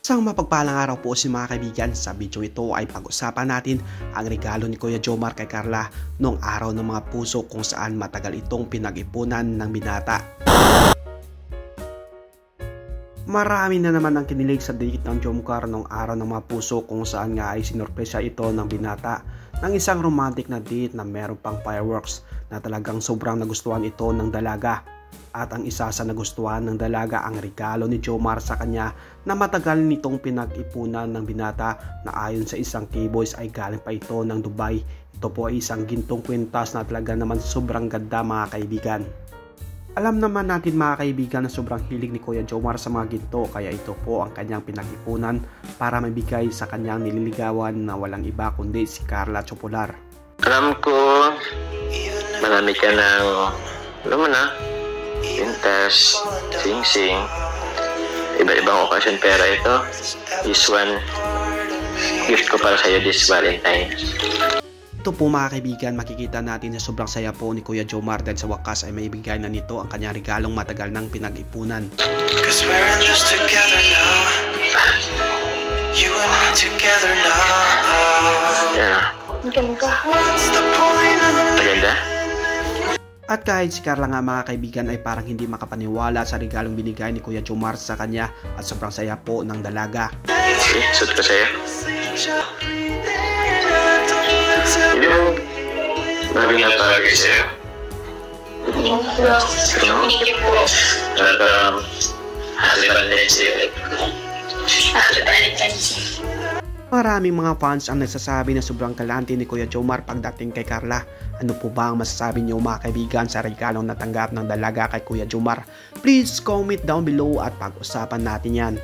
Isang mapagpalang araw po si mga kaibigan. Sa video ito ay pag-usapan natin ang regalo ni Kuya Jomar kay Carla noong araw ng mga puso kung saan matagal itong pinag-ipunan ng binata. Marami na naman ang kinilig sa date ng Jomcar noong araw ng mga puso kung saan nga ay sinorpresa ito ng binata ng isang romantic na date na meron pang fireworks na talagang sobrang nagustuhan ito ng dalaga. At ang isa sa nagustuhan ng dalaga ang regalo ni Jomar sa kanya na matagal nitong pinag-ipunan ng binata na ayon sa isang K-Boys ay galing pa ito ng Dubai. Ito po ay isang gintong kwintas na talaga naman sobrang ganda mga kaibigan. Alam naman natin mga kaibigan na sobrang hilig ni Kuya Jomar sa mga ginto kaya ito po ang kanyang pinag-ipunan para mabigay sa kanyang nililigawan na walang iba kundi si Carla Chopolar. Alam ko marami ka ng pintas, sing-sing, iba-ibang okasyon, pero ito is one gift ko para sa'yo this Valentine. Ito po mga kaibigan, makikita natin na sobrang saya po ni Kuya Jomar dahil sa wakas ay may bigay na nito ang kanyang regalong matagal ng pinag-ipunan. Maganda? At kahit si Carla nga mga kaibigan ay parang hindi makapaniwala sa regalong binigay ni Kuya Jomar sa kanya at sobrang saya po ng dalaga. Okay, suot ko sa'yo. Yung bagay na bagay sa'yo. Happy Valentine's Day. Maraming mga fans ang nagsasabi na sobrang galante ni Kuya Jomar pagdating kay Carla. Ano po ba ang masasabi niyo mga kaibigan sa regalong natanggap ng dalaga kay Kuya Jomar? Please comment down below at pag-usapan natin yan.